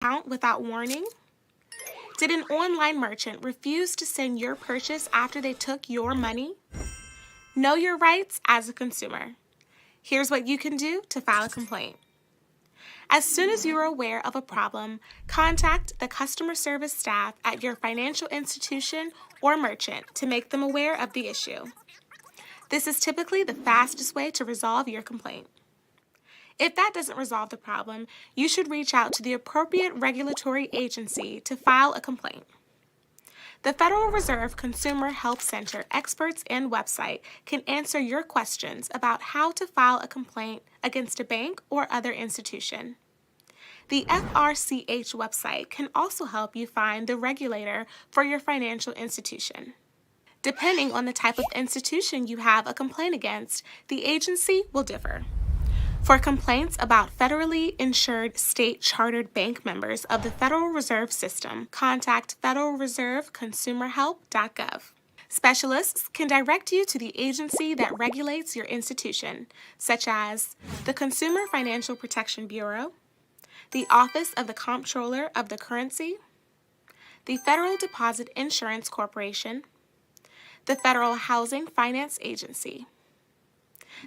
account without warning? Did an online merchant refuse to send your purchase after they took your money? Know your rights as a consumer. Here's what you can do to file a complaint. As soon as you are aware of a problem, contact the customer service staff at your financial institution or merchant to make them aware of the issue. This is typically the fastest way to resolve your complaint. If that doesn't resolve the problem, you should reach out to the appropriate regulatory agency to file a complaint. The Federal Reserve Consumer Help Center experts and website can answer your questions about how to file a complaint against a bank or other institution. The FRCH website can also help you find the regulator for your financial institution. Depending on the type of institution you have a complaint against, the agency will differ. For complaints about federally insured state chartered bank members of the Federal Reserve System, contact federalreserveconsumerhelp.gov. Specialists can direct you to the agency that regulates your institution, such as the Consumer Financial Protection Bureau, the Office of the Comptroller of the Currency, the Federal Deposit Insurance Corporation, the Federal Housing Finance Agency.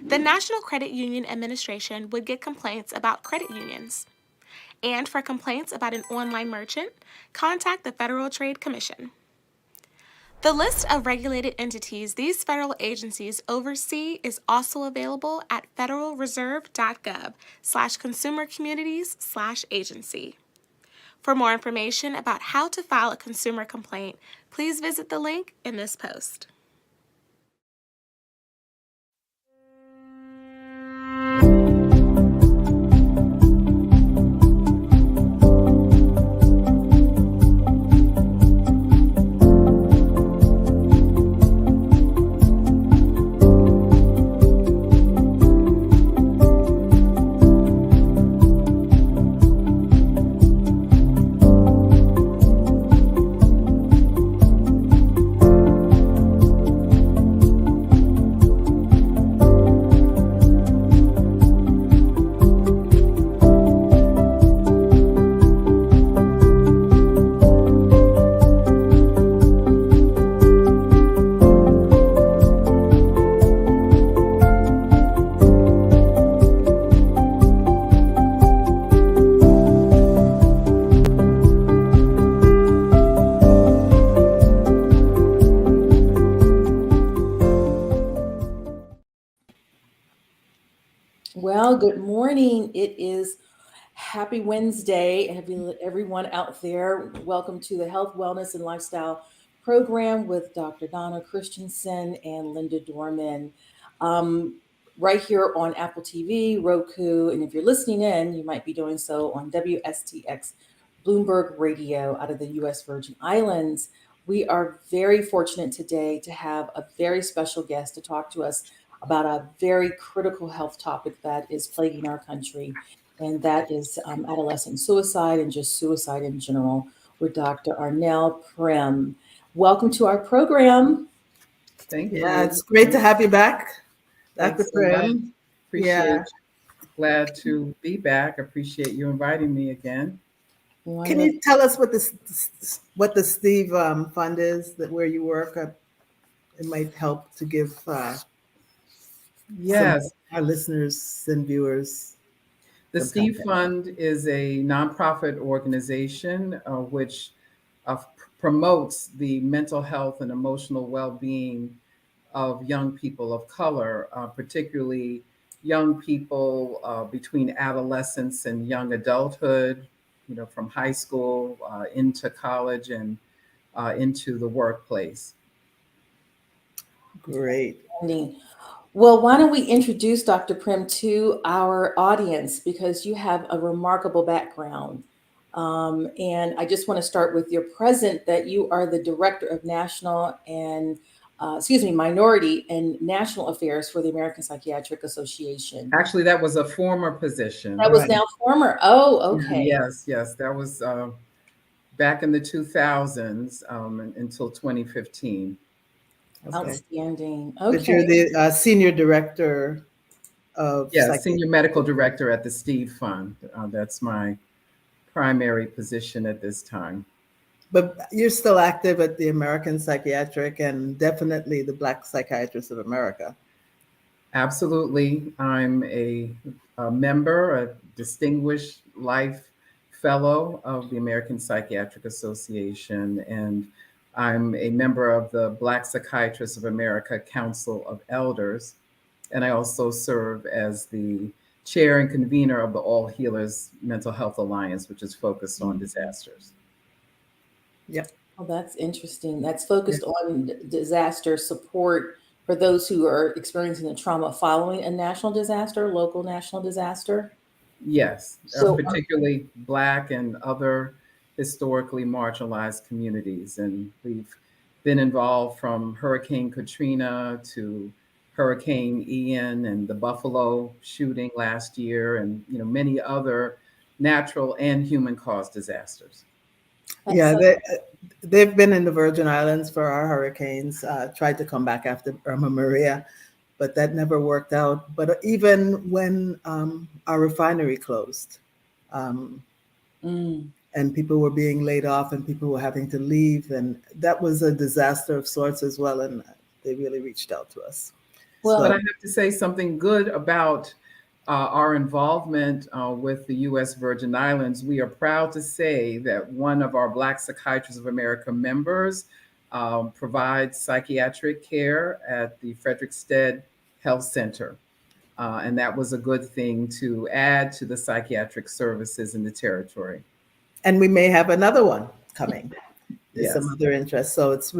The National Credit Union Administration would get complaints about credit unions. And for complaints about an online merchant, contact the Federal Trade Commission. The list of regulated entities these federal agencies oversee is also available at federalreserve.gov/consumercommunities/agency. For more information about how to file a consumer complaint, please visit the link in this post. Well, good morning. It is happy Wednesday. Everyone out there, welcome to the Health, Wellness, and Lifestyle program with Dr. Donna Christensen and Linda Dorman. Right here on Apple TV, Roku, and if you're listening in, you might be doing so on WSTX Bloomberg Radio out of the U.S. Virgin Islands. We are very fortunate today to have a very special guest to talk to us about a very critical health topic that is plaguing our country, and that is adolescent suicide and just suicide in general, with Dr. Arnel Prim. Welcome to our program. Thank you. Yeah, it's great to have you back, Dr. Thanks so much. Prim. Appreciate Glad to be back. Appreciate you inviting me again. Can you tell us what the Steve Fund is, that where you work? It might help to give Yes, our listeners and viewers. the some Steve context. Fund is a nonprofit organization which promotes the mental health and emotional well-being of young people of color, particularly young people between adolescence and young adulthood, from high school into college and into the workplace. Great. Well, why don't we introduce Dr. Prim to our audience, because you have a remarkable background. And I just want to start with your present, that you are the Director of Minority and National Affairs for the American Psychiatric Association. Actually, that was a former position. That was now former. Oh, okay. Yes, that was back in the 2000s until 2015. Okay. Outstanding. But Okay. you're the Senior Director of Senior Medical Director at the Steve Fund. That's my primary position at this time. But you're still active at the American Psychiatric and definitely the Black Psychiatrists of America. Absolutely. I'm a member, a distinguished life fellow of the American Psychiatric Association, and I'm a member of the Black Psychiatrists of America Council of Elders. And I also serve as the chair and convener of the All Healers Mental Health Alliance, which is focused on disasters. Yep. Oh, that's interesting. That's focused on disaster support for those who are experiencing the trauma following a national disaster, local national disaster. Yes, So, particularly Black and other historically marginalized communities. And we've been involved from Hurricane Katrina to Hurricane Ian and the Buffalo shooting last year, and many other natural and human caused disasters. Yeah, they've been in the Virgin Islands for our hurricanes, tried to come back after Irma Maria, but that never worked out. But even when our refinery closed and people were being laid off and people were having to leave, and that was a disaster of sorts as well. And they really reached out to us. Well, But I have to say something good about our involvement with the U.S. Virgin Islands. We are proud to say that one of our Black Psychiatrists of America members provides psychiatric care at the Frederiksted Health Center. And that was a good thing to add to the psychiatric services in the territory. And we may have another one coming. There's Yes. some other interest. So it's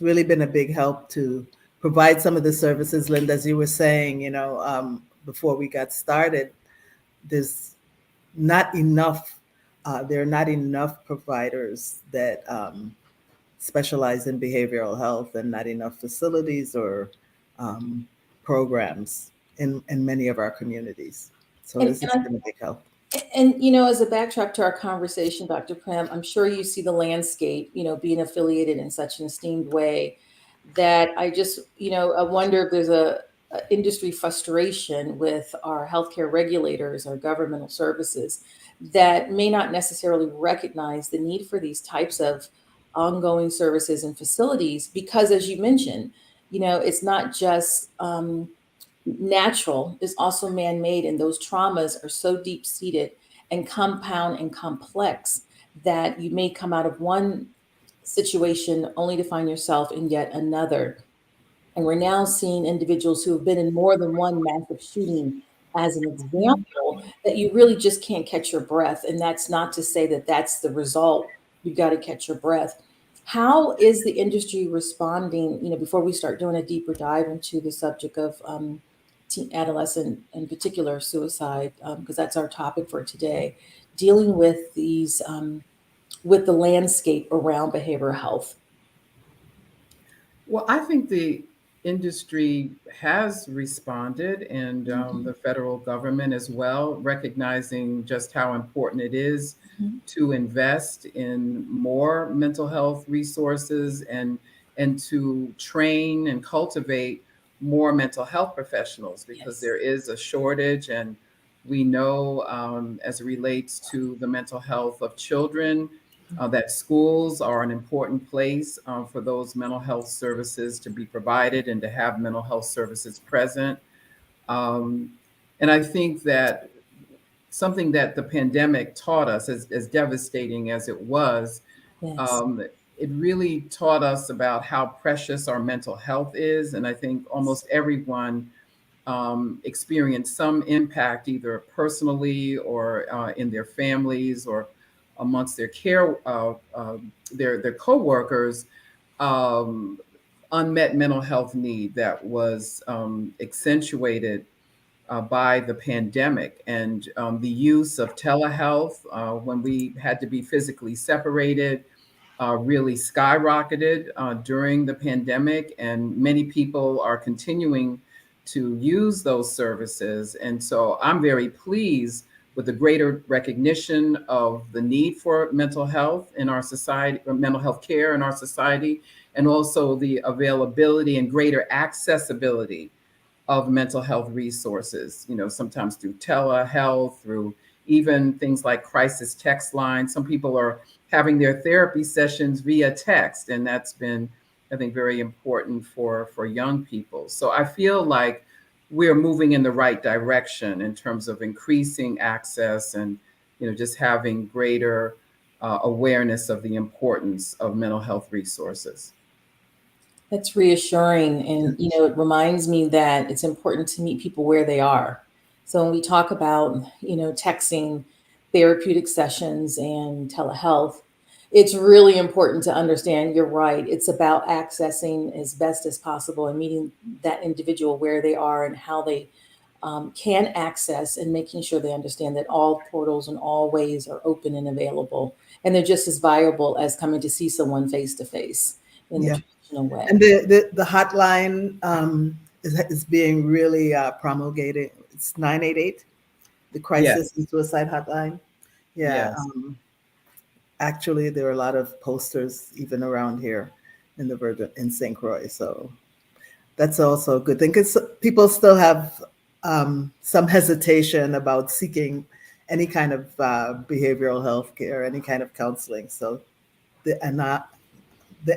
really been a big help to provide some of the services, Linda, as you were saying, before we got started. There's not enough. There are not enough providers that specialize in behavioral health, and not enough facilities or programs in many of our communities. So this has been a big help. And, as a backtrack to our conversation, Dr. Prem, I'm sure you see the landscape, being affiliated in such an esteemed way, that I just, I wonder if there's a industry frustration with our healthcare regulators, our governmental services, that may not necessarily recognize the need for these types of ongoing services and facilities, because as you mentioned, it's not just natural, it's also man-made, and those traumas are so deep-seated and compound and complex that you may come out of one situation only to find yourself in yet another. And we're now seeing individuals who have been in more than one massive shooting as an example, that you really just can't catch your breath. And that's not to say that that's the result. You've got to catch your breath. How is the industry responding, before we start doing a deeper dive into the subject of teen, adolescent, in particular suicide, because that's our topic for today, dealing with these, with the landscape around behavioral health? Well, I think the industry has responded, and the federal government as well, recognizing just how important it is to invest in more mental health resources and to train and cultivate more mental health professionals, because there is a shortage. And we know, as it relates to the mental health of children, that schools are an important place for those mental health services to be provided and to have mental health services present. And I think that something that the pandemic taught us, as devastating as it was, it really taught us about how precious our mental health is. And I think almost everyone experienced some impact, either personally or in their families or amongst their care, their coworkers, unmet mental health need that was accentuated by the pandemic, and the use of telehealth when we had to be physically separated really skyrocketed during the pandemic, and many people are continuing to use those services. And so I'm very pleased with the greater recognition of the need for mental health in our society, or mental health care in our society, and also the availability and greater accessibility of mental health resources, sometimes through telehealth, through even things like crisis text lines. Some people are having their therapy sessions via text, and that's been, I think, very important for young people. So I feel like we're moving in the right direction in terms of increasing access and, just having greater awareness of the importance of mental health resources. That's reassuring. And, it reminds me that it's important to meet people where they are. So when we talk about, texting, therapeutic sessions, and telehealth, it's really important to understand you're right. It's about accessing as best as possible and meeting that individual where they are and how they can access, and making sure they understand that all portals and all ways are open and available. And they're just as viable as coming to see someone face to face in the Yeah. traditional way. And the hotline is being really promulgated. It's 988, the crisis Yes. and suicide hotline. Yeah. Yes. Actually, there are a lot of posters even around here in the Virgin in St. Croix. So that's also a good thing, because people still have some hesitation about seeking any kind of behavioral health care, any kind of counseling. So the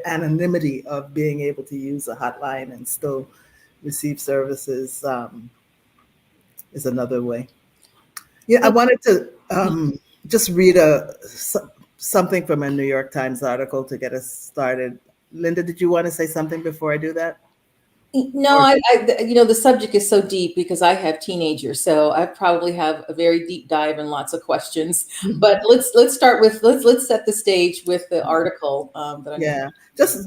anonymity of being able to use a hotline and still receive services is another way. Yeah, I wanted to just read something from a New York Times article to get us started. Linda, did you want to say something before I do that? No, the subject is so deep because I have teenagers, so I probably have a very deep dive and lots of questions. But let's start with let's set the stage with the article that I'm. Yeah, just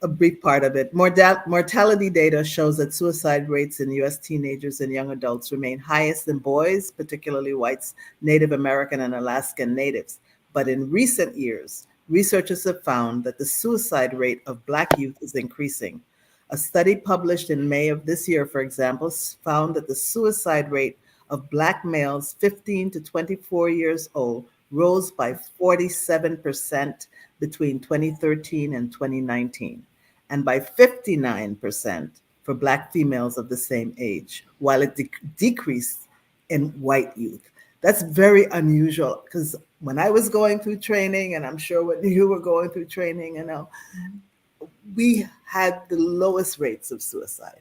a brief part of it. Mortality data shows that suicide rates in U.S. teenagers and young adults remain highest in boys, particularly whites, Native American, and Alaskan natives. But in recent years, researchers have found that the suicide rate of Black youth is increasing. A study published in May of this year, for example, found that the suicide rate of Black males 15 to 24 years old rose by 47% between 2013 and 2019, and by 59% for Black females of the same age, while it decreased in white youth. That's very unusual, because when I was going through training, and I'm sure when you were going through training, we had the lowest rates of suicide.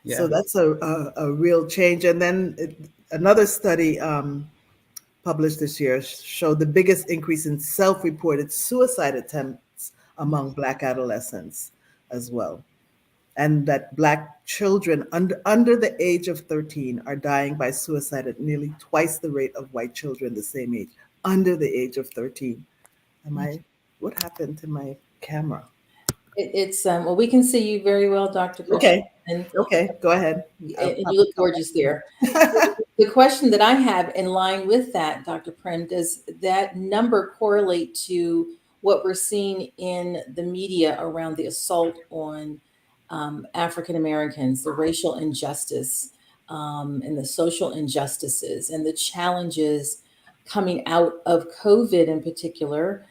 Yeah. So that's a real change. And then another study published this year showed the biggest increase in self-reported suicide attempts among Black adolescents as well. And that Black children under the age of 13 are dying by suicide at nearly twice the rate of white children the same age, under the age of 13. What happened to my camera? It's well, we can see you very well, Dr. Christian. Okay, go ahead. And you look gorgeous there. The question that I have in line with that, Dr. Prim, does that number correlate to what we're seeing in the media around the assault on African Americans, the racial injustice, and the social injustices, and the challenges coming out of COVID in particular,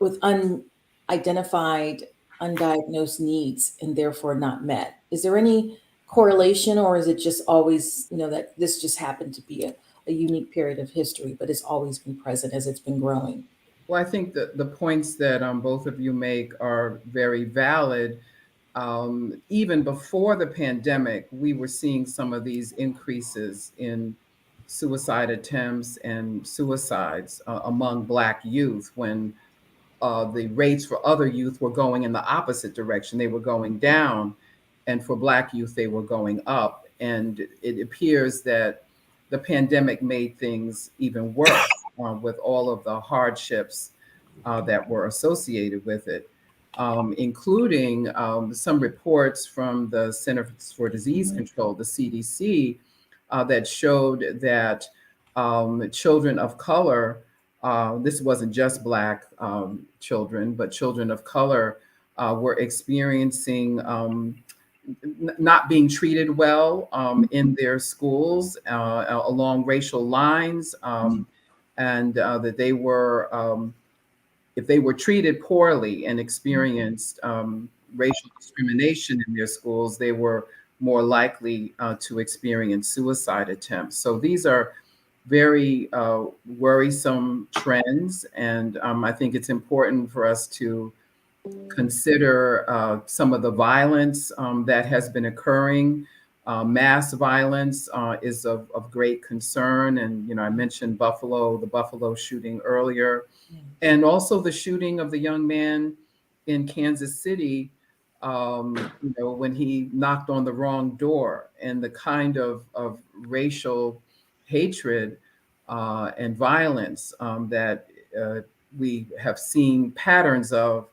with unidentified, undiagnosed needs and therefore not met? Is there any correlation, or is it just always, that this just happened to be a unique period of history, but it's always been present as it's been growing? Well, I think that the points that both of you make are very valid. Even before the pandemic, we were seeing some of these increases in suicide attempts and suicides among Black youth, when the rates for other youth were going in the opposite direction. They were going down, and for Black youth, they were going up. And it appears that the pandemic made things even worse with all of the hardships that were associated with it, including some reports from the Centers for Disease Control, the CDC, that showed that children of color, this wasn't just Black children, but children of color were experiencing not being treated well in their schools along racial lines, and that they were, if they were treated poorly and experienced racial discrimination in their schools, they were more likely to experience suicide attempts. So these are very worrisome trends, and I think it's important for us to consider some of the violence that has been occurring. Mass violence is of great concern, and I mentioned the Buffalo shooting earlier, and also the shooting of the young man in Kansas City. When he knocked on the wrong door, and the kind of racial hatred and violence that we have seen patterns of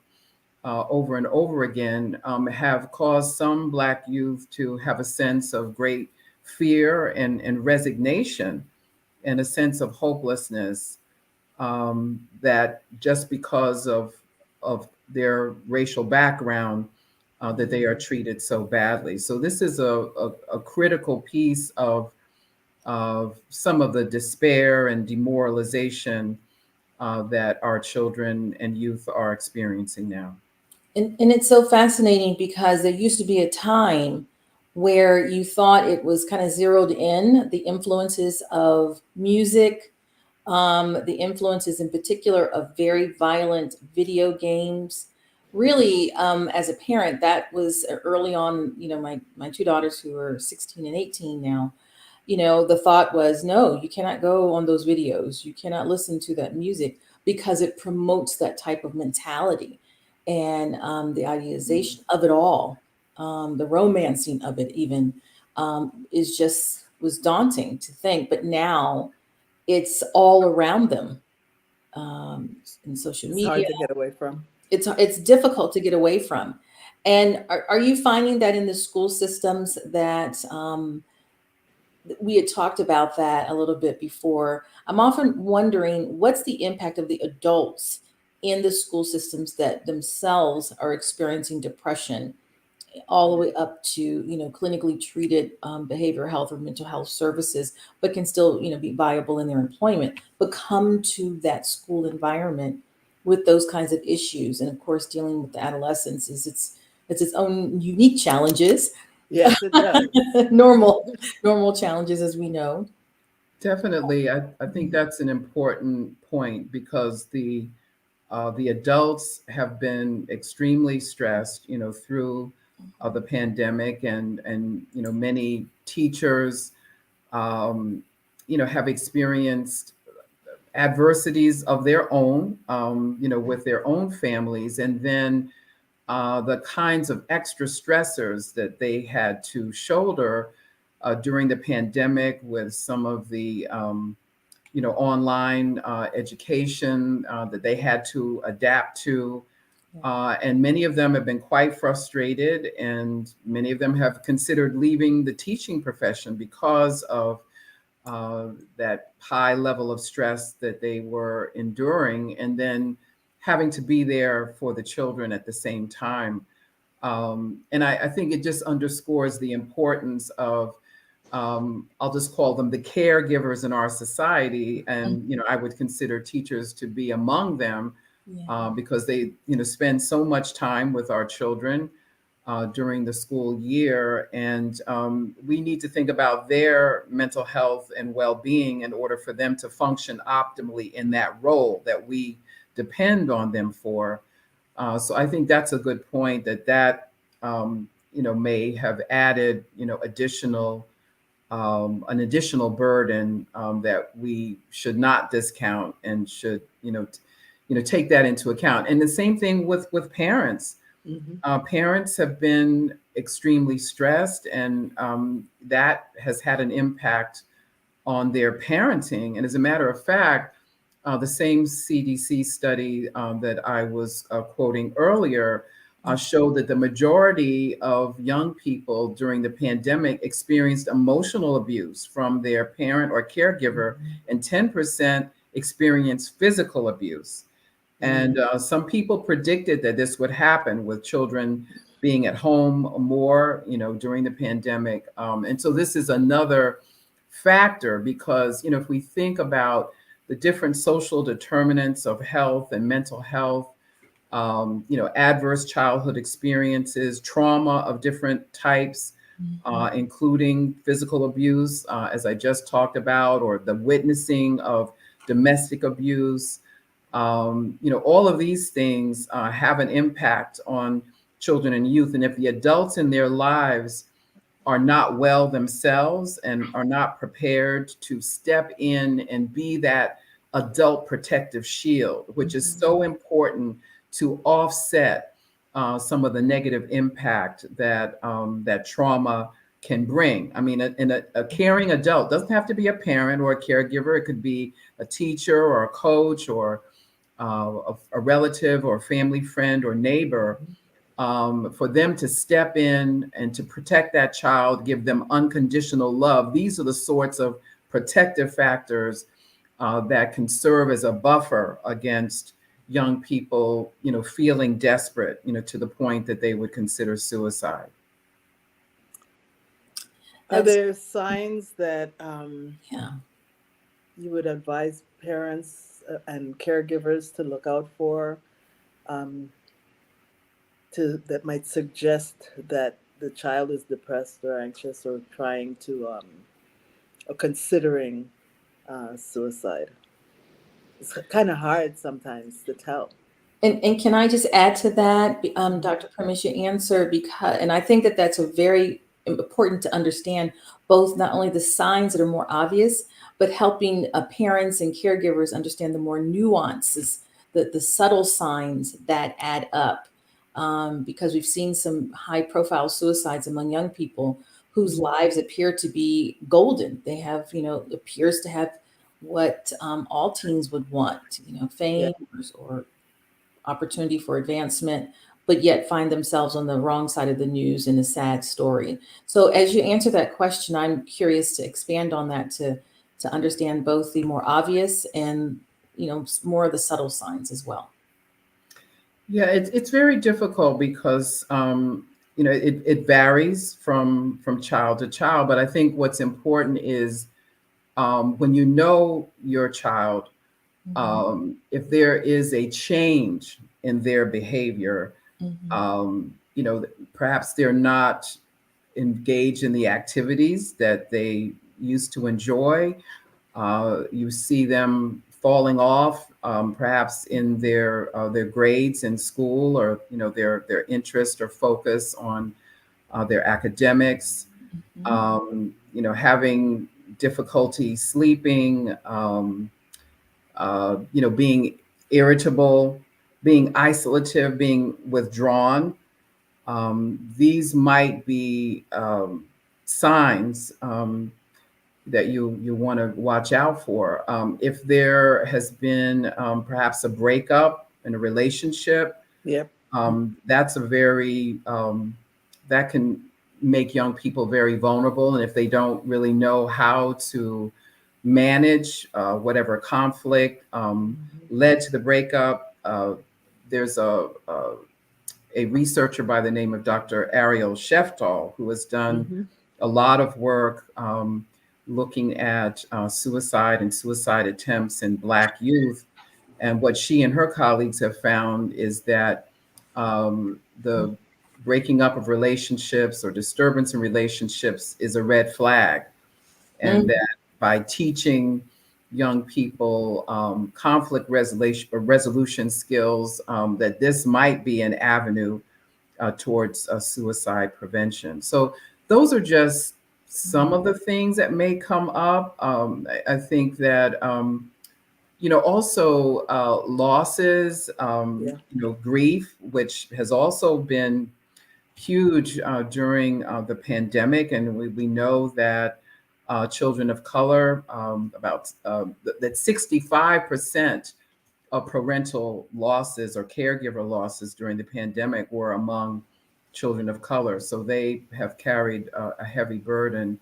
over and over again, have caused some Black youth to have a sense of great fear and resignation, and a sense of hopelessness, that just because of their racial background, that they are treated so badly. So this is a critical piece of some of the despair and demoralization that our children and youth are experiencing now. And it's so fascinating because there used to be a time where you thought it was kind of zeroed in, the influences of music, the influences in particular of very violent video games. Really, as a parent, that was early on, my two daughters who are 16 and 18 now, the thought was, no, you cannot go on those videos. You cannot listen to that music because it promotes that type of mentality, and the idealization of it all, the romancing of it even, was daunting to think. But now it's all around them, in social It's media. hard to get away from. It's difficult to get away from. And are you finding that in the school systems that, we had talked about that a little bit before? I'm often wondering what's the impact of the adults in the school systems that themselves are experiencing depression, all the way up to clinically treated behavioral health or mental health services, but can still be viable in their employment, but come to that school environment with those kinds of issues. And of course, dealing with the adolescents is its own unique challenges. Yes, it does. normal challenges, as we know. Definitely, I think that's an important point, because the adults have been extremely stressed, through the pandemic, and many teachers, have experienced adversities of their own, with their own families, and then the kinds of extra stressors that they had to shoulder during the pandemic, with some of the online education that they had to adapt to. And many of them have been quite frustrated, and many of them have considered leaving the teaching profession because of that high level of stress that they were enduring, and then having to be there for the children at the same time. And I think it just underscores the importance of, I'll just call them the caregivers in our society. And, I would consider teachers to be among them, Yeah. because they, spend so much time with our children during the school year. And we need to think about their mental health and well-being in order for them to function optimally in that role that we depend on them for. So I think that's a good point, that may have added, an additional burden that we should not discount, and should, take that into account. And the same thing with parents. Parents have been extremely stressed, and that has had an impact on their parenting. And as a matter of fact, the same CDC study that I was quoting earlier showed that the majority of young people during the pandemic experienced emotional abuse from their parent or caregiver, and 10% experienced physical abuse. And some people predicted that this would happen with children being at home more, during the pandemic. And so this is another factor, because, if we think about the different social determinants of health and mental health, adverse childhood experiences, trauma of different types, including physical abuse, as I just talked about, or the witnessing of domestic abuse. All of these things have an impact on children and youth. And if the adults in their lives are not well themselves and are not prepared to step in and be that adult protective shield, which is so important to offset some of the negative impact that that trauma can bring. I mean, a caring adult doesn't have to be a parent or a caregiver. It could be a teacher or a coach or a relative or family friend or neighbor, for them to step in and to protect that child, give them unconditional love. These are the sorts of protective factors that can serve as a buffer against young people, feeling desperate, to the point that they would consider suicide. Are That's, there signs that yeah. you would advise parents and caregivers to look out for, um, that might suggest that the child is depressed or anxious or trying to or considering suicide? It's kind of hard sometimes to tell. And can I just add to that, Dr. Premise, your answer, because, and I think that that's a very important to understand, both not only the signs that are more obvious, but helping parents and caregivers understand the more nuances, the subtle signs that add up. Because we've seen some high profile suicides among young people whose lives appear to be golden. They have, appears to have what all teens would want, Yeah. fame or opportunity for advancement, but yet find themselves on the wrong side of the news in a sad story. So as you answer that question, I'm curious to expand on that to understand both the more obvious and more of the subtle signs as well. Yeah, it's very difficult because it varies from child to child. But I think what's important is when you know your child, if there is a change in their behavior, perhaps they're not engaged in the activities that they used to enjoy. You see them falling off, perhaps in their grades in school, or their interest or focus on their academics. Having difficulty sleeping. Being irritable, being isolative, being withdrawn. These might be signs that you want to watch out for. If there has been perhaps a breakup in a relationship, Yep. that's a very that can make young people very vulnerable, and if they don't really know how to manage whatever conflict led to the breakup, there's a researcher by the name of Dr. Ariel Sheftal, who has done a lot of work looking at suicide and suicide attempts in Black youth. And what she and her colleagues have found is that the breaking up of relationships or disturbance in relationships is a red flag. And that by teaching young people conflict resolution skills, that this might be an avenue towards suicide prevention. So those are just some of the things that may come up. I think that also losses, grief, which has also been huge during the pandemic, and we know that children of color, that 65% of parental losses or caregiver losses during the pandemic were among children of color. So they have carried a heavy burden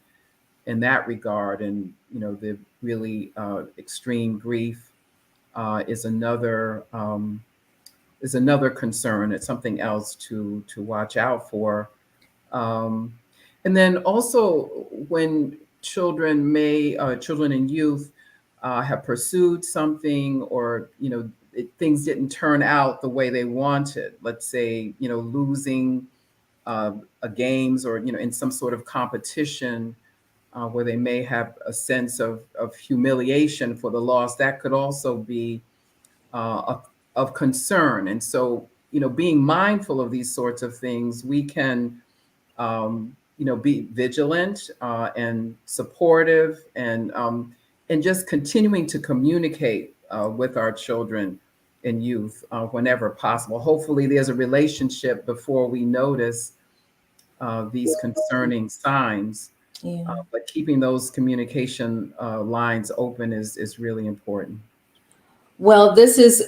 in that regard. And, the really extreme grief is another concern. It's something else to watch out for. And then also when children and youth have pursued something, or things didn't turn out the way they wanted. Let's say losing games or, in some sort of competition where they may have a sense of humiliation for the loss, that could also be of concern. And so, being mindful of these sorts of things, we can, be vigilant and supportive, and just continuing to communicate with our children and youth whenever possible. Hopefully, there's a relationship before we notice these concerning signs. Yeah. But keeping those communication lines open is really important. Well, this is,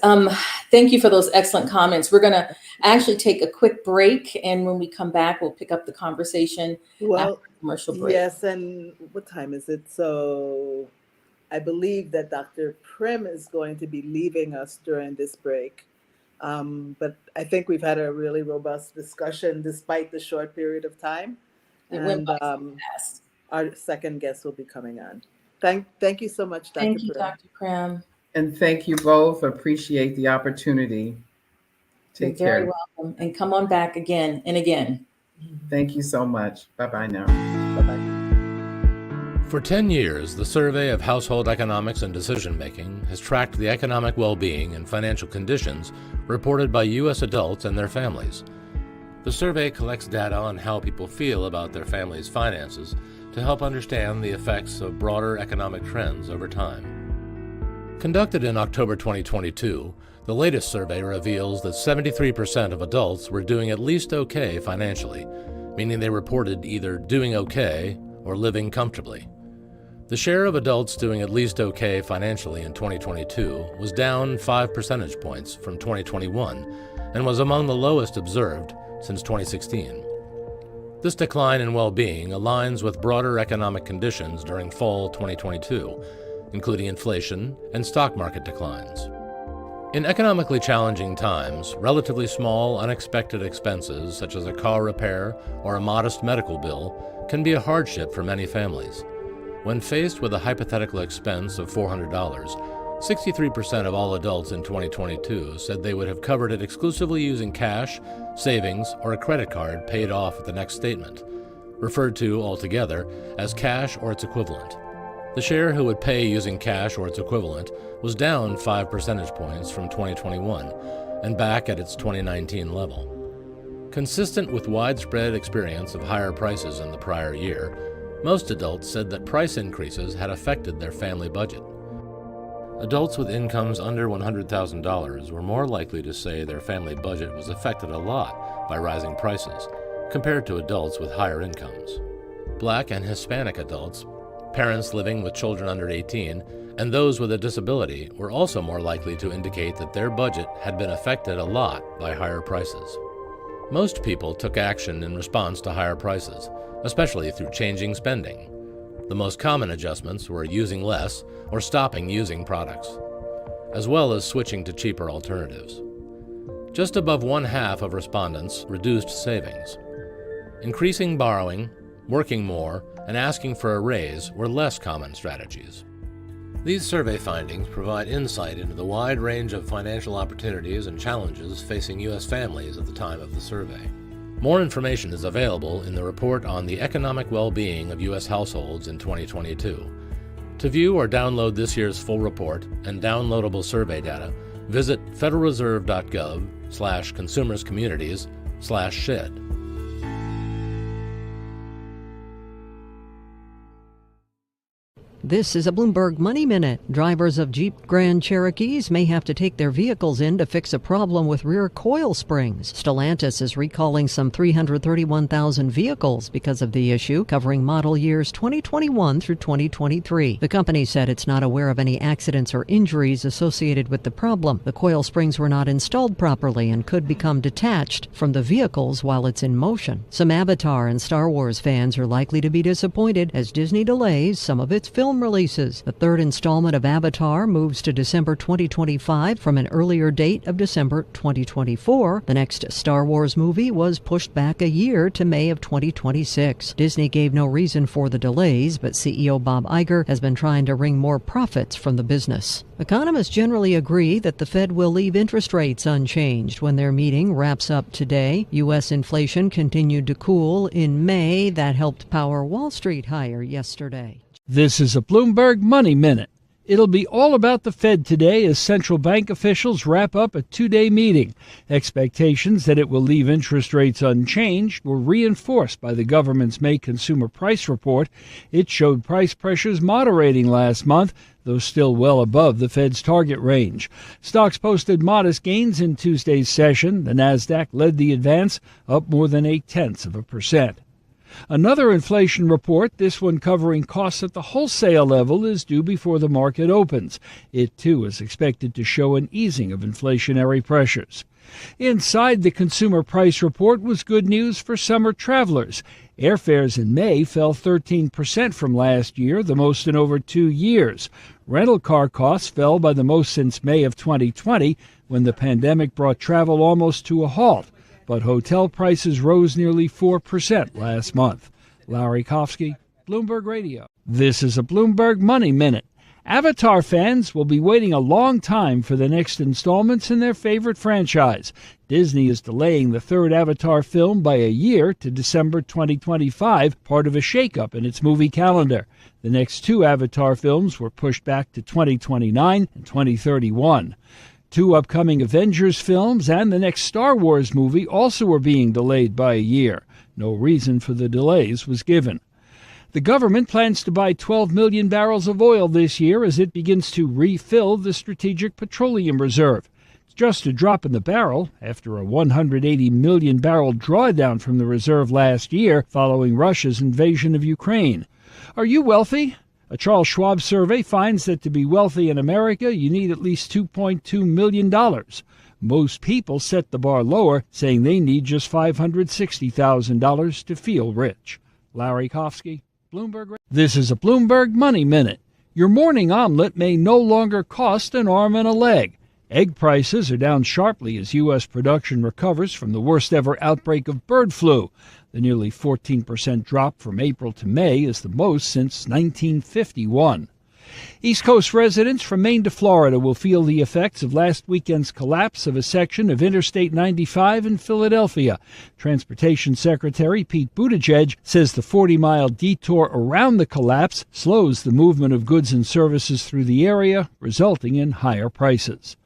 thank you for those excellent comments. We're going to actually take a quick break. And when we come back, we'll pick up the conversation Well, after the commercial break. yes, and what time is it? So I believe that Dr. Prim is going to be leaving us during this break. But I think we've had a really robust discussion despite the short period of time. It went And by so fast. our second guest will be coming on. Thank you so much, Dr. Thank you, Prim. Dr. Prim. And thank you both. Appreciate the opportunity. Take You're very care. welcome. And come on back again and again. Thank you so much. Bye-bye now. Bye-bye. For 10 years, the Survey of Household Economics and Decision-Making has tracked the economic well-being and financial conditions reported by U.S. adults and their families. The survey collects data on how people feel about their family's finances to help understand the effects of broader economic trends over time. Conducted in October 2022, the latest survey reveals that 73% of adults were doing at least okay financially, meaning they reported either doing okay or living comfortably. The share of adults doing at least okay financially in 2022 was down 5 percentage points from 2021 and was among the lowest observed since 2016. This decline in well-being aligns with broader economic conditions during fall 2022, including inflation and stock market declines. In economically challenging times, relatively small, unexpected expenses such as a car repair or a modest medical bill can be a hardship for many families. When faced with a hypothetical expense of $400, 63% of all adults in 2022 said they would have covered it exclusively using cash, savings, or a credit card paid off at the next statement, referred to altogether as cash or its equivalent. The share who would pay using cash or its equivalent was down 5 percentage points from 2021 and back at its 2019 level. Consistent with widespread experience of higher prices in the prior year, most adults said that price increases had affected their family budget. Adults with incomes under $100,000 were more likely to say their family budget was affected a lot by rising prices, compared to adults with higher incomes. Black and Hispanic adults, parents living with children under 18, and those with a disability were also more likely to indicate that their budget had been affected a lot by higher prices. Most people took action in response to higher prices, especially through changing spending. The most common adjustments were using less or stopping using products, as well as switching to cheaper alternatives. Just above 1/2 of respondents reduced savings. Increasing borrowing, working more, and asking for a raise were less common strategies. These survey findings provide insight into the wide range of financial opportunities and challenges facing U.S. families at the time of the survey. More information is available in the report on the economic well-being of U.S. households in 2022. To view or download this year's full report and downloadable survey data, visit federalreserve.gov/consumerscommunities/shed. This is a Bloomberg Money Minute. Drivers of Jeep Grand Cherokees may have to take their vehicles in to fix a problem with rear coil springs. Stellantis is recalling some 331,000 vehicles because of the issue, covering model years 2021 through 2023. The company said it's not aware of any accidents or injuries associated with the problem. The coil springs were not installed properly and could become detached from the vehicles while it's in motion. Some Avatar and Star Wars fans are likely to be disappointed as Disney delays some of its film film releases. The third installment of Avatar moves to December 2025 from an earlier date of December 2024. The next Star Wars movie was pushed back a year to May of 2026. Disney gave no reason for the delays, but CEO Bob Iger has been trying to wring more profits from the business. Economists generally agree that the Fed will leave interest rates unchanged when their meeting wraps up today. U.S. inflation continued to cool in May. That helped power Wall Street higher yesterday. This is a Bloomberg Money Minute. It'll be all about the Fed today as central bank officials wrap up a two-day meeting. Expectations that it will leave interest rates unchanged were reinforced by the government's May consumer price report. It showed price pressures moderating last month, though still well above the Fed's target range. Stocks posted modest gains in Tuesday's session. The Nasdaq led the advance, up more than 0.8%. Another inflation report, this one covering costs at the wholesale level, is due before the market opens. It, too, is expected to show an easing of inflationary pressures. Inside the consumer price report was good news for summer travelers. Airfares in May fell 13% from last year, the most in over 2 years. Rental car costs fell by the most since May of 2020, when the pandemic brought travel almost to a halt. But hotel prices rose nearly 4% last month. Larry Kofsky, Bloomberg Radio. This is a Bloomberg Money Minute. Avatar fans will be waiting a long time for the next installments in their favorite franchise. Disney is delaying the third Avatar film by a year to December 2025, part of a shakeup in its movie calendar. The next two Avatar films were pushed back to 2029 and 2031. Two upcoming Avengers films and the next Star Wars movie also were being delayed by a year. No reason for the delays was given. The government plans to buy 12 million barrels of oil this year as it begins to refill the Strategic Petroleum Reserve. It's just a drop in the barrel after a 180 million barrel drawdown from the reserve last year following Russia's invasion of Ukraine. Are you wealthy? A Charles Schwab survey finds that to be wealthy in America, you need at least $2.2 million. Most people set the bar lower, saying they need just $560,000 to feel rich. Larry Kofsky, Bloomberg. This is a Bloomberg Money Minute. Your morning omelet may no longer cost an arm and a leg. Egg prices are down sharply as U.S. production recovers from the worst-ever outbreak of bird flu. The nearly 14% drop from April to May is the most since 1951. East Coast residents from Maine to Florida will feel the effects of last weekend's collapse of a section of Interstate 95 in Philadelphia. Transportation Secretary Pete Buttigieg says the 40-mile detour around the collapse slows the movement of goods and services through the area, resulting in higher prices.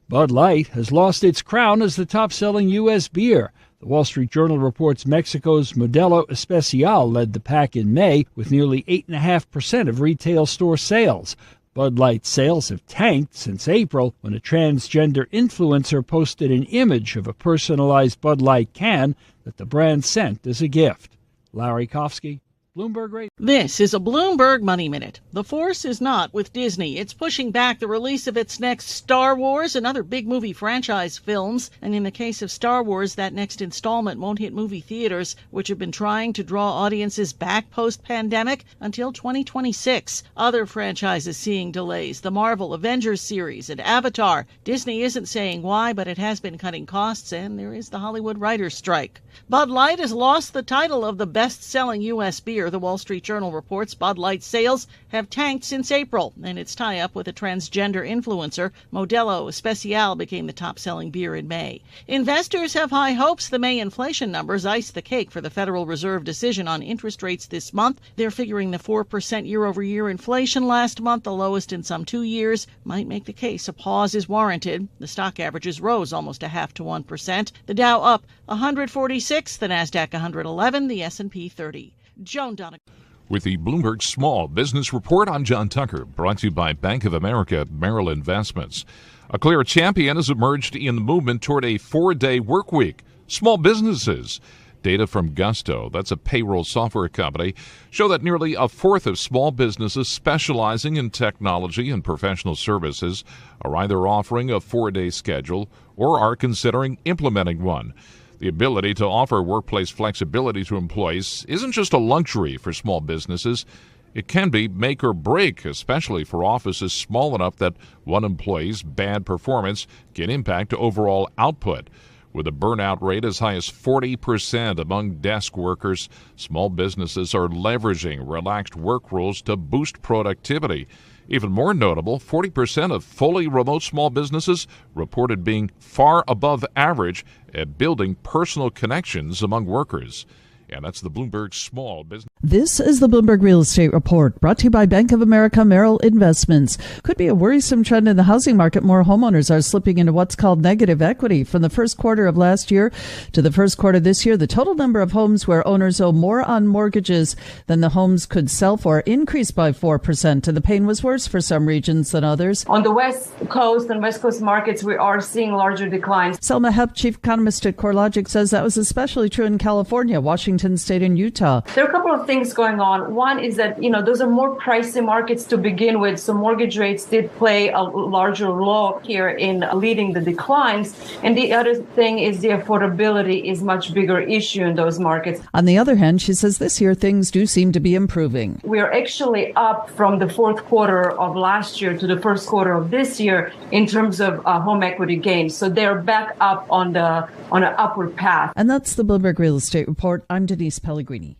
Bud Light has lost its crown as the top-selling U.S. beer. The Wall Street Journal reports Mexico's Modelo Especial led the pack in May with nearly 8.5% of retail store sales. Bud Light sales have tanked since April when a transgender influencer posted an image of a personalized Bud Light can that the brand sent as a gift. Larry Kofsky, Bloomberg Radio. This is a Bloomberg Money Minute. The force is not with Disney. It's pushing back the release of its next Star Wars and other big movie franchise films. And in the case of Star Wars, that next installment won't hit movie theaters, which have been trying to draw audiences back post-pandemic until 2026. Other franchises seeing delays, the Marvel Avengers series and Avatar. Disney isn't saying why, but it has been cutting costs, and there is the Hollywood writers' strike. Bud Light has lost the title of the best-selling U.S. beer. The Wall Street Journal reports Bud Light sales have tanked since April, and its tie-up with a transgender influencer, Modelo Especial, became the top-selling beer in May. Investors have high hopes the May inflation numbers ice the cake for the Federal Reserve decision on interest rates this month. They're figuring the 4% year-over-year inflation last month, the lowest in some 2 years, might make the case a pause is warranted. The stock averages rose almost 0.5 to 1%. The Dow up 146, the Nasdaq 111, the S&P 30. Joan Donegan. With the Bloomberg Small Business Report, I'm John Tucker, brought to you by Bank of America Merrill Investments. A clear champion has emerged in the movement toward a 4-day work week. Small businesses. Data from Gusto, that's a payroll software company, show that nearly a fourth of small businesses specializing in technology and professional services are either offering a 4-day schedule or are considering implementing one. The ability to offer workplace flexibility to employees isn't just a luxury for small businesses. It can be make or break, especially for offices small enough that one employee's bad performance can impact overall output. With a burnout rate as high as 40% among desk workers, small businesses are leveraging relaxed work rules to boost productivity. Even more notable, 40% of fully remote small businesses reported being far above average at building personal connections among workers. And that's the Bloomberg Small Business. This is the Bloomberg Real Estate Report, brought to you by Bank of America Merrill Investments. Could be a worrisome trend in the housing market. More homeowners are slipping into what's called negative equity. From the first quarter of last year to the first quarter this year, the total number of homes where owners owe more on mortgages than the homes could sell for increased by 4%. And the pain was worse for some regions than others. On the West Coast and West Coast markets, we are seeing larger declines. Selma Hepp, chief economist at CoreLogic, says that was especially true in California, Washington State, and Utah. There are a couple of things going on. One is that, those are more pricey markets to begin with. So mortgage rates did play a larger role here in leading the declines. And the other thing is the affordability is much bigger issue in those markets. On the other hand, she says this year things do seem to be improving. We are actually up from the fourth quarter of last year to the first quarter of this year in terms of home equity gains. So they're back up on an upward path. And that's the Bloomberg Real Estate Report. I'm Denise Pellegrini.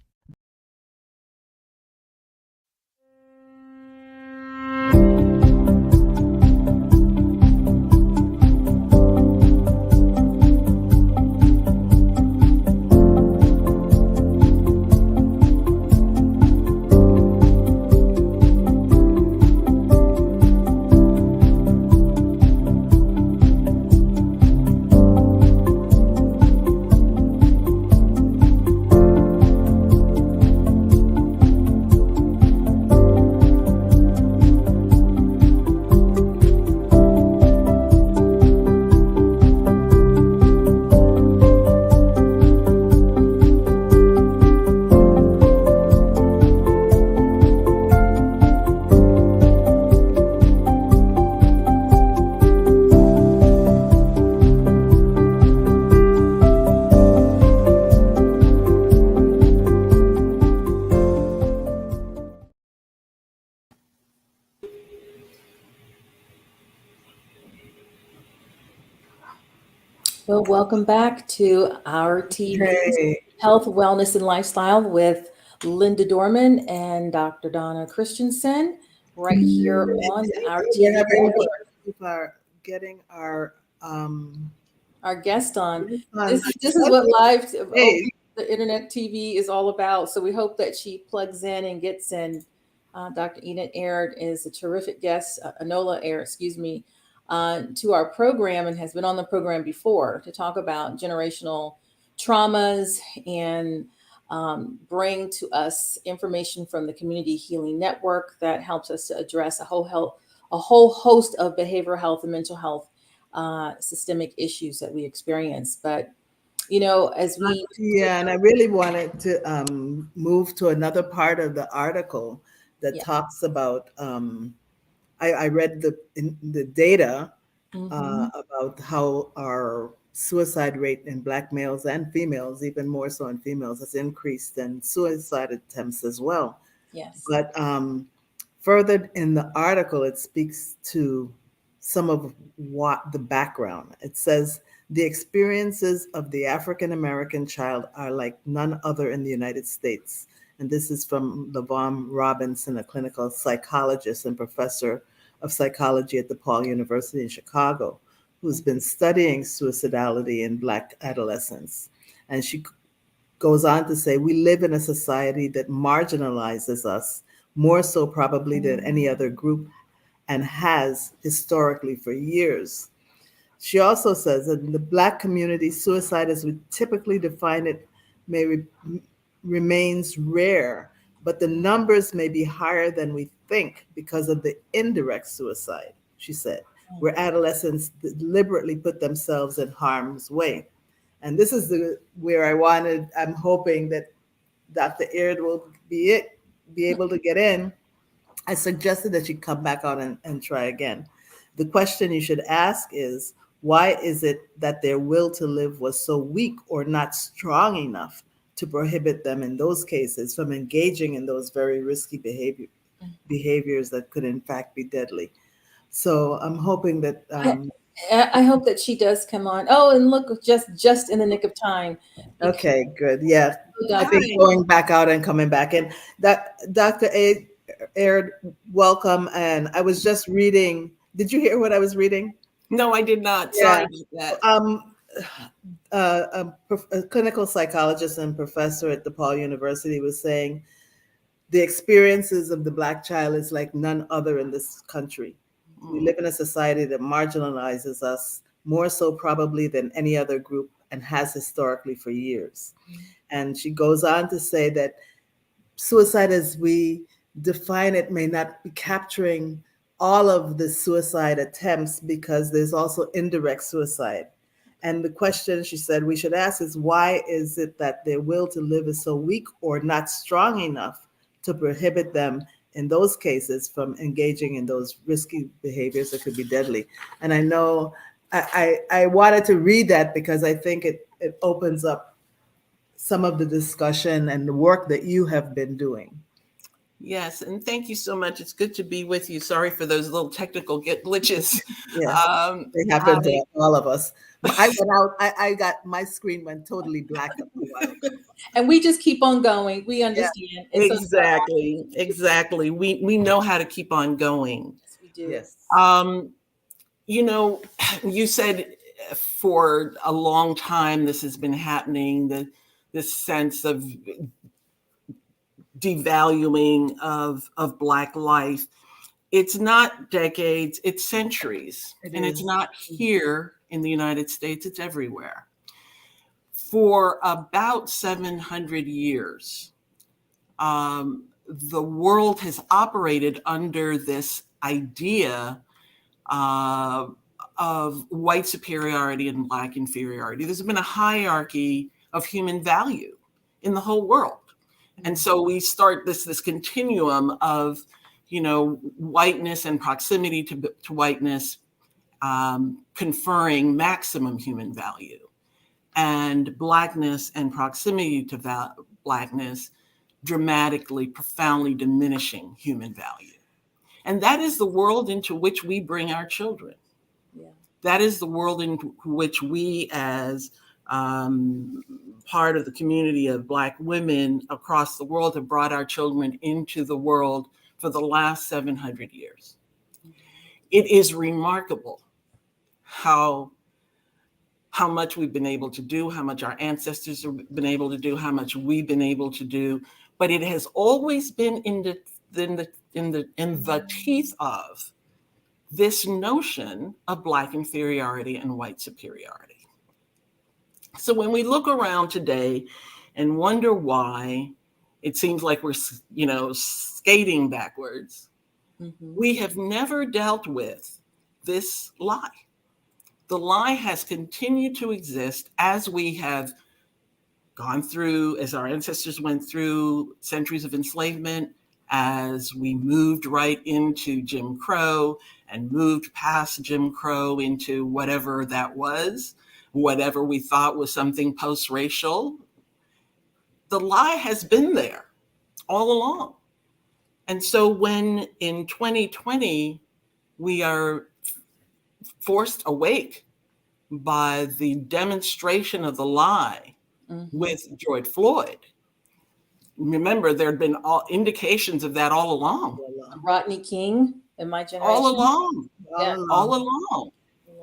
Well, welcome back to our TV Health, Wellness, and Lifestyle with Linda Dorman and Dr. Donna Christensen right here on our TV. Getting our guest on. This is what live the internet TV is all about. So we hope that she plugs in and gets in. Dr. Enid Aird is a terrific guest, Anola Aird, excuse me, to our program and has been on the program before to talk about generational traumas and bring to us information from the Community Healing Network that helps us to address a whole host of behavioral health and mental health systemic issues that we experience. But as we and I really wanted to move to another part of the article that talks about I read the data about how our suicide rate in Black males and females, even more so in females, has increased, and suicide attempts as well. Yes. But further in the article, it speaks to some of what the background. It says the experiences of the African American child are like none other in the United States. And this is from LaVaughn Robinson, a clinical psychologist and professor of psychology at DePaul University in Chicago, who's been studying suicidality in Black adolescents. And she goes on to say, we live in a society that marginalizes us more so probably than any other group and has historically for years. She also says that in the Black community, suicide as we typically define it remains rare, but the numbers may be higher than we think because of the indirect suicide, she said, where adolescents deliberately put themselves in harm's way. And this is where I'm hoping that Dr. Aird will be able to get in. I suggested that she come back on and try again. The question you should ask is, why is it that their will to live was so weak or not strong enough to prohibit them in those cases from engaging in those very risky behaviors that could in fact be deadly. So I'm hoping that I hope that she does come on. Oh, and look, just in the nick of time. okay, good. Yeah. I Hi. think going back out and coming back in. That Dr. Aird, welcome. And I was just reading. Did you hear what I was reading? No, I did not. Yeah. Sorry about that. A clinical psychologist and professor at DePaul University was saying the experiences of the Black child is like none other in this country. We live in a society that marginalizes us more so probably than any other group and has historically for years. And she goes on to say that suicide as we define it may not be capturing all of the suicide attempts because there's also indirect suicide. And the question she said we should ask is, why is it that their will to live is so weak or not strong enough to prohibit them in those cases from engaging in those risky behaviors that could be deadly? And I know I wanted to read that because I think it opens up some of the discussion and the work that you have been doing. Yes, and thank you so much. It's good to be with you. Sorry for those little technical glitches. Yeah, they happen to all of us. I went out. I got my screen went totally black. And we just keep on going. We understand. Yeah, exactly. We know how to keep on going. Yes, we do. Yes. You know, you said for a long time this has been happening. This sense of devaluing of Black life. It's not decades, it's centuries. It's not here in the United States, it's everywhere. For about 700 years, the world has operated under this idea of white superiority and Black inferiority. There's been a hierarchy of human value in the whole world. And so we start this continuum of, you know, whiteness and proximity to whiteness conferring maximum human value, and Blackness and proximity to Blackness dramatically, profoundly diminishing human value. And that is the world into which we bring our children. Yeah. That is the world in which we, as part of the community of Black women across the world, have brought our children into the world for the last 700 years. It is remarkable how much we've been able to do, how much our ancestors have been able to do, how much we've been able to do, but it has always been in the teeth of this notion of Black inferiority and white superiority. So when we look around today and wonder why it seems like we're, you know, skating backwards, we have never dealt with this lie. The lie has continued to exist as we have gone through, as our ancestors went through centuries of enslavement, as we moved right into Jim Crow and moved past Jim Crow into whatever that was, whatever we thought was something post-racial. The lie has been there all along. And so when in 2020, we are forced awake by the demonstration of the lie with George Floyd. Remember, there had been indications of that all along. Rodney King in my generation. All along.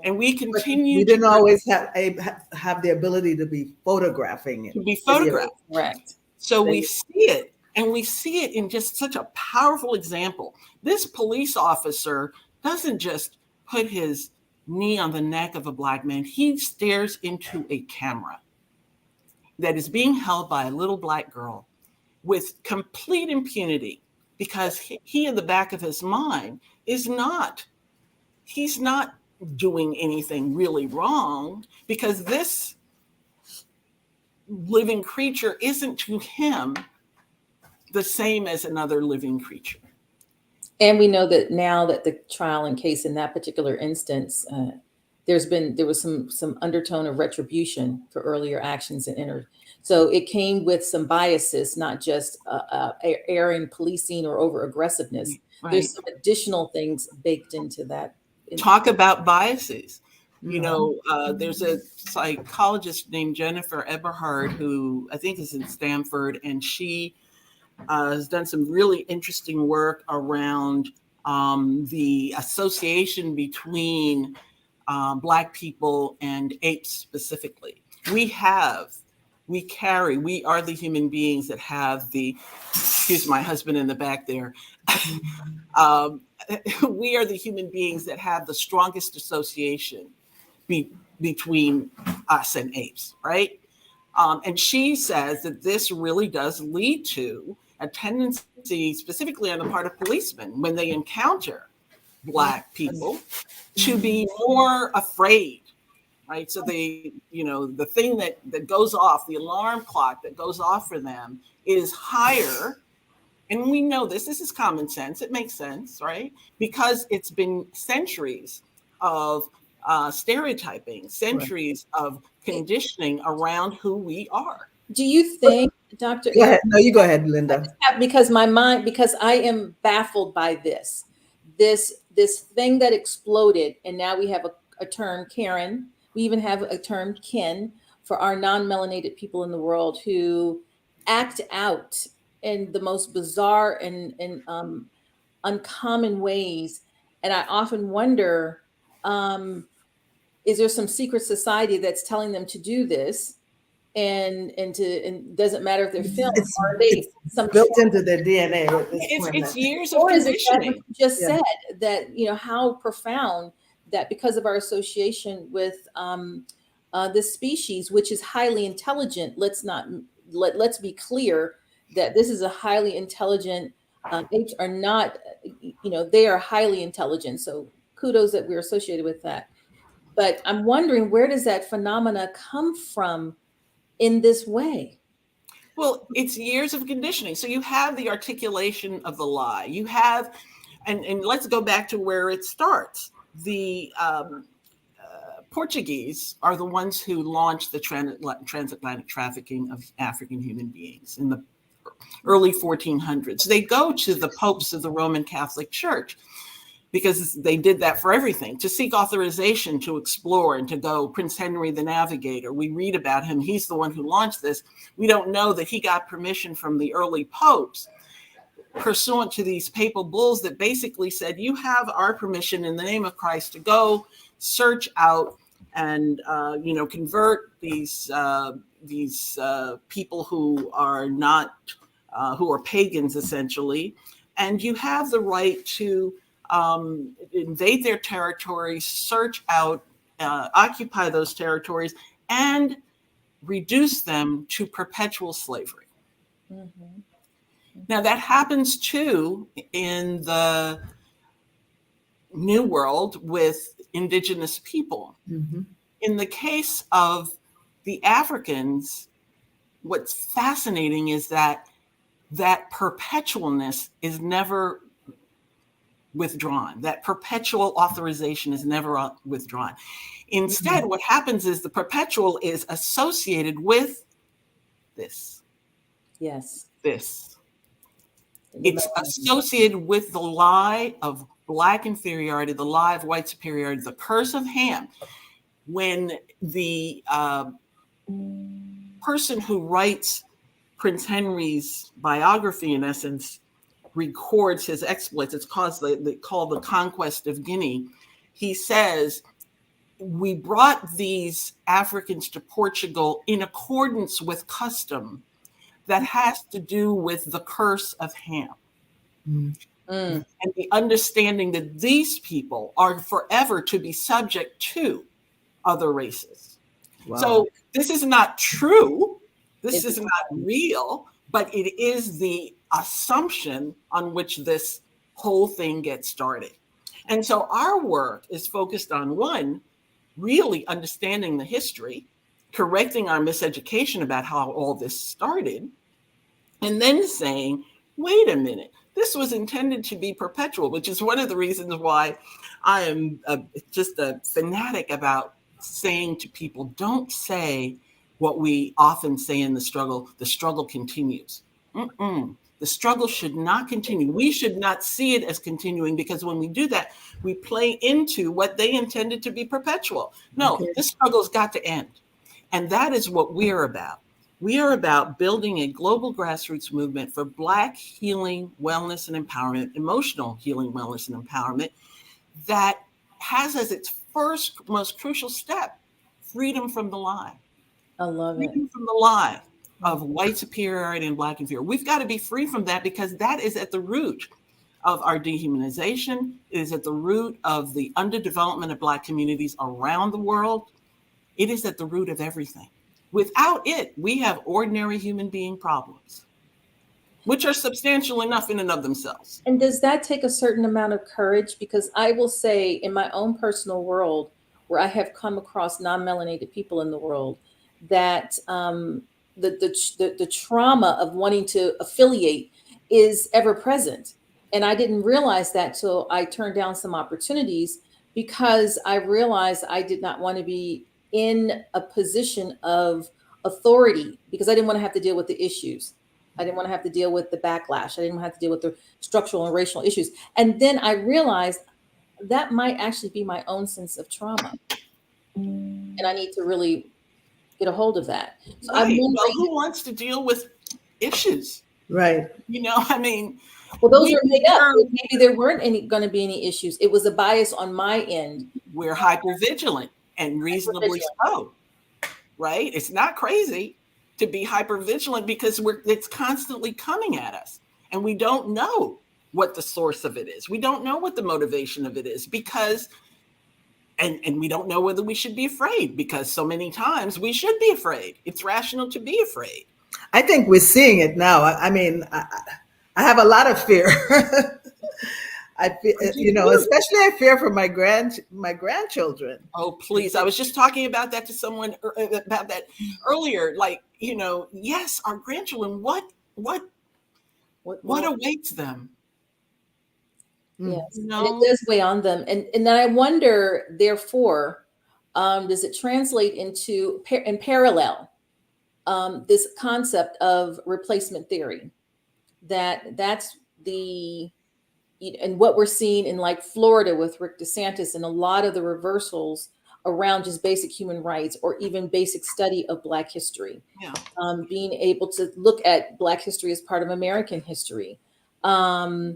And we continue. We didn't always have the ability to be photographing it. To be photographed. Correct. So we see it, and we see it in just such a powerful example. This police officer doesn't just put his knee on the neck of a Black man. He stares into a camera that is being held by a little Black girl with complete impunity, because he in the back of his mind he's not doing anything really wrong, because this living creature isn't to him the same as another living creature. And we know that now that the trial and case in that particular instance there was some undertone of retribution for earlier actions so it came with some biases, not just erring policing or over aggressiveness. Right. There's some additional things baked into that. Talk about biases. There's a psychologist named Jennifer Eberhard who I think is in Stanford, and she has done some really interesting work around the association between Black people and apes specifically. We are the human beings that have excuse my husband in the back there. We are the human beings that have the strongest association between us and apes, right? And she says that this really does lead to a tendency, specifically on the part of policemen, when they encounter Black people, to be more afraid, right? So the thing that goes off, the alarm clock that goes off for them is higher. And we know this is common sense. It makes sense, right? Because it's been centuries of stereotyping, centuries of conditioning around who we are. Do you think, Dr. Go ahead. No, you go ahead, Linda. Because I am baffled by this thing that exploded, and now we have a term, Karen. We even have a term, kin, for our non-melanated people in the world who act out in the most bizarre and uncommon ways. And I often wonder, is there some secret society that's telling them to do this? And doesn't matter if they're filmed, or they built into their DNA. It's years of or is it conditioning. what you just said, that how profound that, because of our association with this species, which is highly intelligent. Let's be clear that this is a highly intelligent. Apes are not, they are highly intelligent. So kudos that we're associated with that. But I'm wondering, where does that phenomena come from in this way? Well, it's years of conditioning. So you have the articulation of the lie. You have, and let's go back to where it starts. The Portuguese are the ones who launched the transatlantic trafficking of African human beings in the early 1400s. They go to the popes of the Roman Catholic Church because they did that for everything, to seek authorization to explore and to go. Prince Henry the Navigator, we read about him. He's the one who launched this. We don't know that he got permission from the early popes pursuant to these papal bulls that basically said, you have our permission in the name of Christ to go search out and convert these people who are not who are pagans, essentially, and you have the right to invade their territories, search out, occupy those territories, and reduce them to perpetual slavery. Mm-hmm. Now, that happens too in the New World with indigenous people. Mm-hmm. In the case of the Africans, what's fascinating is that perpetualness is never withdrawn. That perpetual authorization is never withdrawn. Instead, what happens is the perpetual is associated with this. Yes. This. It's associated with the lie of Black inferiority, the lie of white superiority, the curse of Ham. When the person who writes Prince Henry's biography, in essence, records his exploits, it's called the Conquest of Guinea. He says, we brought these Africans to Portugal in accordance with custom that has to do with the curse of Ham. Mm. And the understanding that these people are forever to be subject to other races. Wow. So this is not true. This is not real, but it is the assumption on which this whole thing gets started. And so our work is focused on, one, really understanding the history, correcting our miseducation about how all this started, and then saying, wait a minute, This was intended to be perpetual, which is one of the reasons why I am just a fanatic about saying to people, don't say what we often say in the struggle continues. The struggle should not continue. We should not see it as continuing, because when we do that, we play into what they intended to be perpetual. No, this struggle's got to end. And that is what we're about. We are about building a global grassroots movement for Black healing, wellness, and empowerment, emotional healing, wellness, and empowerment, that has as its first, most crucial step, freedom from the lie. I love it. Freedom from the lie of white superiority and Black inferiority. We've got to be free from that, because that is at the root of our dehumanization. It is at the root of the underdevelopment of Black communities around the world. It is at the root of everything. Without it, we have ordinary human being problems, which are substantial enough in and of themselves. And does that take a certain amount of courage? Because I will say, in my own personal world, where I have come across non-melanated people in the world, that the trauma of wanting to affiliate is ever present. And I didn't realize that till I turned down some opportunities, because I realized I did not want to be in a position of authority, because I didn't want to have to deal with the issues. I didn't want to have to deal with the backlash. I didn't want to have to deal with the structural and racial issues. And then I realized that might actually be my own sense of trauma. And I need to really get a hold of that. So Right. Well, who wants to deal with issues? Right. You know, I mean, well, those are made up. Maybe there weren't going to be any issues. It was a bias on my end. We're hypervigilant, and reasonably so, right? It's not crazy to be hypervigilant, because it's constantly coming at us, and we don't know what the source of it is. We don't know what the motivation of it is, because, and we don't know whether we should be afraid, because so many times we should be afraid. It's rational to be afraid. I think we're seeing it now. I mean, I have a lot of fear. I feel, especially I fear for my grandchildren. Oh, please. I was just talking about that to someone about that earlier. Like, yes, our grandchildren, what awaits them? Yes, and it does weigh on them. And then I wonder, therefore, does it translate into, in parallel, this concept of replacement theory? That's and what we're seeing in like Florida with Rick DeSantis, and a lot of the reversals around just basic human rights, or even basic study of Black history. Yeah. Being able to look at Black history as part of American history. Are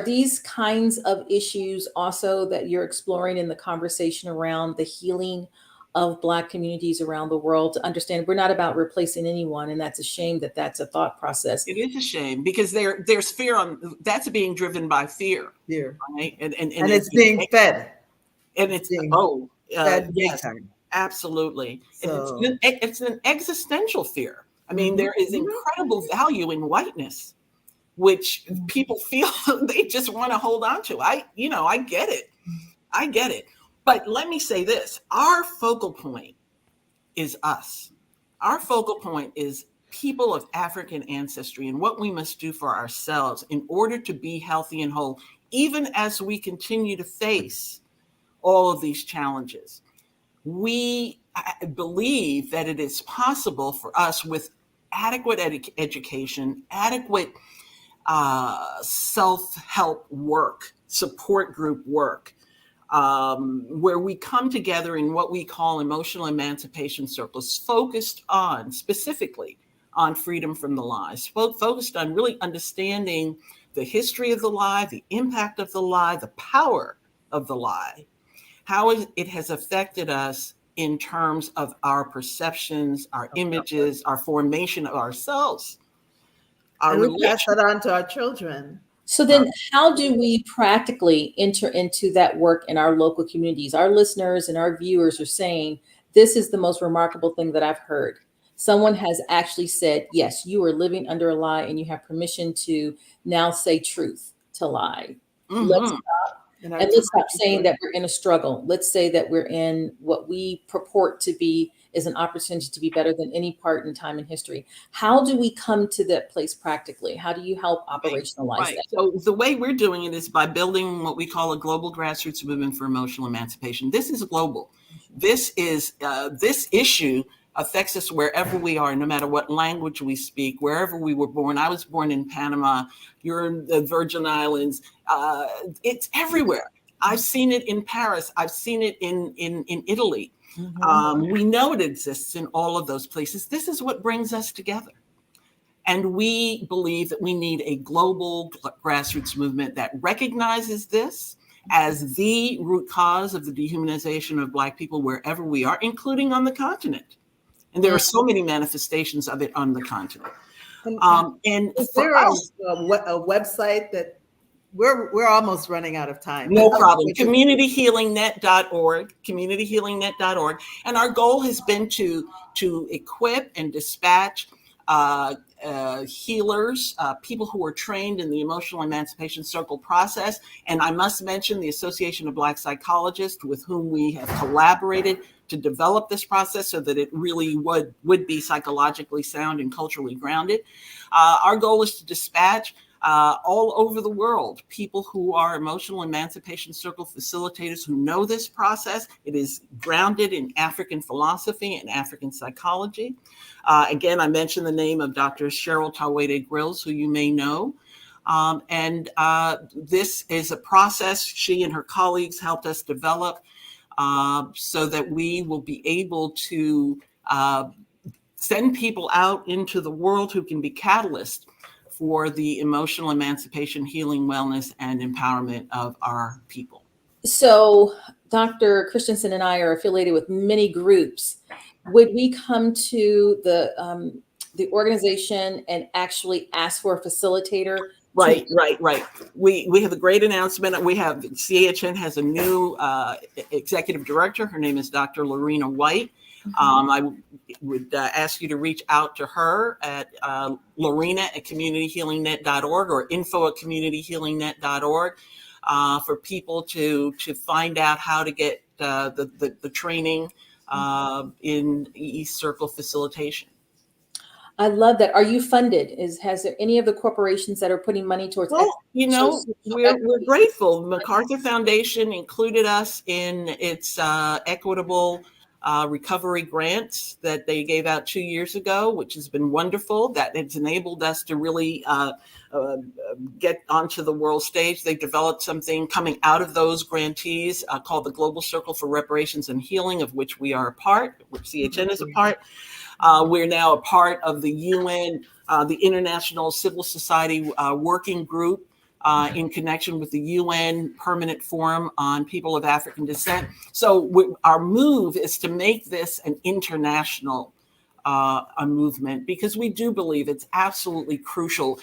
these kinds of issues also that you're exploring in the conversation around the healing of Black communities around the world, to understand we're not about replacing anyone? And that's a shame that that's a thought process. It is a shame, because there's fear that's being driven by fear. Fear. Right? And it's being fed. And it's being fed yes, absolutely. So. And it's an existential fear. I mean, there is incredible value in whiteness, which people feel they just want to hold on to. I get it. I get it. But let me say this, our focal point is us. Our focal point is people of African ancestry, and what we must do for ourselves in order to be healthy and whole, even as we continue to face all of these challenges. We believe that it is possible for us, with adequate education, adequate self-help work, support group work, where we come together in what we call emotional emancipation circles, focused on specifically on freedom from the lies, focused on really understanding the history of the lie, the impact of the lie, the power of the lie, how it has affected us in terms of our perceptions, our images, our formation of ourselves. And we pass that on to our children. So then how do we practically enter into that work in our local communities? Our listeners and our viewers are saying, this is the most remarkable thing that I've heard. Someone has actually said, yes, you are living under a lie, and you have permission to now say truth to lie. Let's stop. And let's stop saying that we're in a struggle. Let's say that we're in what we purport to be is an opportunity to be better than any part in time in history. How do we come to that place practically? How do you help operationalize Right. that? So the way we're doing it is by building what we call a global grassroots movement for emotional emancipation. This is global. This issue affects us wherever we are, no matter what language we speak, wherever we were born. I was born in Panama. You're in the Virgin Islands. It's everywhere. I've seen it in Paris. I've seen it in Italy. We know it exists in all of those places. This is what brings us together. And we believe that we need a global grassroots movement that recognizes this as the root cause of the dehumanization of Black people wherever we are, including on the continent. And there are so many manifestations of it on the continent. And is for there us, a website that we're almost running out of time? no problem. Communityhealingnet.org, communityhealingnet.org. And our goal has been to equip and dispatch healers, people who are trained in the emotional emancipation circle process. And I must mention the Association of Black Psychologists, with whom we have collaborated to develop this process so that it really would be psychologically sound and culturally grounded. Our goal is to dispatch all over the world people who are emotional emancipation circle facilitators who know this process. It is grounded in African philosophy and African psychology. Again, I mentioned the name of Dr. Cheryl Tawede Grills, who you may know. This is a process she and her colleagues helped us develop so that we will be able to send people out into the world who can be catalysts for the emotional emancipation, healing, wellness, and empowerment of our people. So Dr. Christensen and I are affiliated with many groups. Would we come to the organization and actually ask for a facilitator? Right. We have a great announcement. We have CHN has a new executive director. Her name is Dr. Lorena White. I would ask you to reach out to her at lorena@communityhealingnet.org or info@communityhealingnet.org for people to find out how to get the training in e-circle facilitation. I love that. Are you funded? Has there any of the corporations that are putting money towards? Well, we're grateful. MacArthur Foundation included us in its equitable recovery grants that they gave out 2 years ago, which has been wonderful. That it's enabled us to really get onto the world stage. They developed something coming out of those grantees called the Global Circle for Reparations and Healing, of which we are a part, which CHN is a part. We're now a part of the UN, the International Civil Society Working Group in connection with the UN Permanent Forum on People of African Descent. So our move is to make this an international movement, because we do believe it's absolutely crucial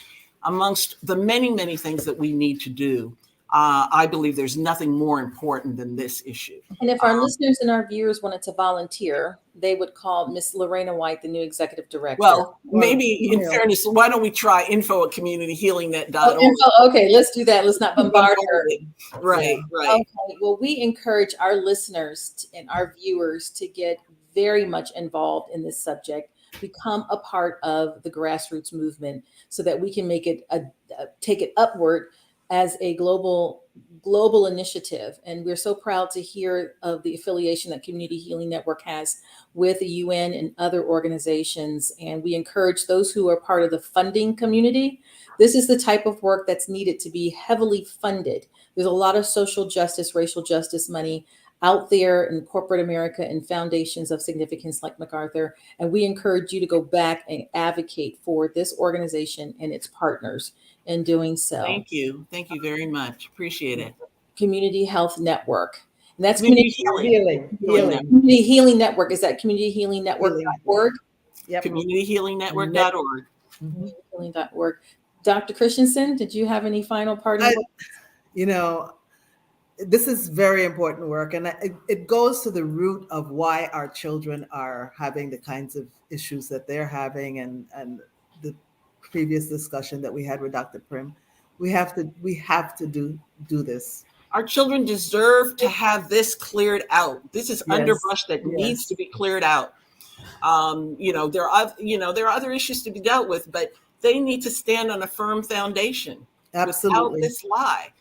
amongst the many, many things that we need to do. I believe there's nothing more important than this issue. And if our listeners and our viewers wanted to volunteer, they would call Miss Lorena White, the new executive director. Well, maybe in fairness, why don't we try info@communityhealingnet.org? Okay, let's do that. Let's not bombard her. Right. Okay. Well, we encourage our listeners and our viewers to get very much involved in this subject, become a part of the grassroots movement so that we can make it take it upward as a global initiative. And we're so proud to hear of the affiliation that Community Healing Network has with the UN and other organizations. And we encourage those who are part of the funding community. This is the type of work that's needed to be heavily funded. There's a lot of social justice, racial justice money out there in corporate America and foundations of significance like MacArthur. And we encourage you to go back and advocate for this organization and its partners in doing so. Thank you. Thank you very much. Appreciate it. Community Health Network. And that's Community Healing. Healing. Community Healing Network. Is that communityhealingnetwork.org? Yep. Communityhealingnetwork.org. Healing.org. Dr. Christensen, did you have any final parting words? This is very important work, and it goes to the root of why our children are having the kinds of issues that they're having, and the previous discussion that we had with Dr. Prim. We have to do this. Our children deserve to have this cleared out. This is underbrush that needs to be cleared out. There are other issues to be dealt with, but they need to stand on a firm foundation. Absolutely. Without this lie,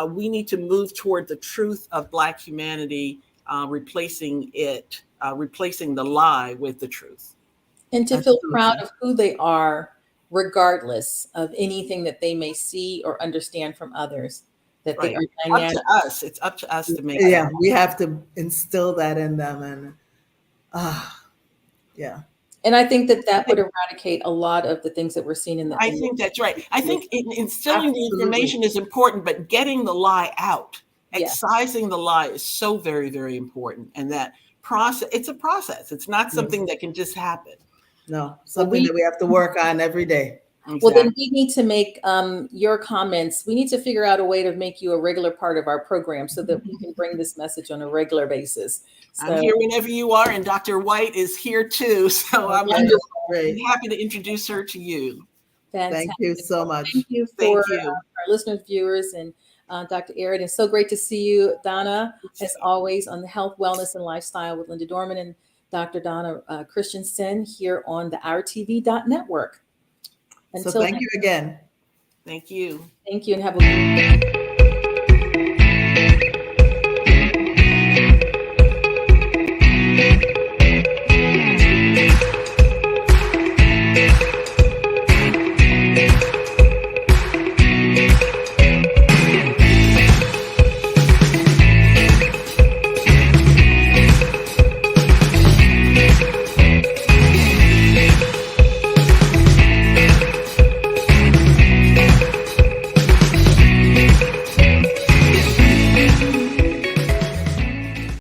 we need to move toward the truth of Black humanity, replacing the lie with the truth. And to feel proud of who they are, regardless of anything that they may see or understand from others. That Right. they are dynamic. Up to us. It's up to us to make Yeah, that. we have to instill that in them, and yeah. And I think that would eradicate a lot of the things that we're seeing in the. I think that's right. I think instilling the Absolutely. information is important, but getting the lie out, Yes. excising the lie is so very, very important. And that process, it's a process. It's not something that can just happen. No, something that we have to work on every day. Well, then we need to make your comments. We need to figure out a way to make you a regular part of our program so that we can bring this message on a regular basis. So, I'm here whenever you are, and Dr. White is here too. So I'm happy to introduce her to you. fantastic. Thank you so much. Thank you for our listeners, viewers, and Dr. Arid. It's so great to see you, Donna, as always, on the Health, Wellness, and Lifestyle with Linda Dorman and Dr. Donna Christensen here on the OurTV.network. So thank you again. Thank you. Thank you, and have a good day.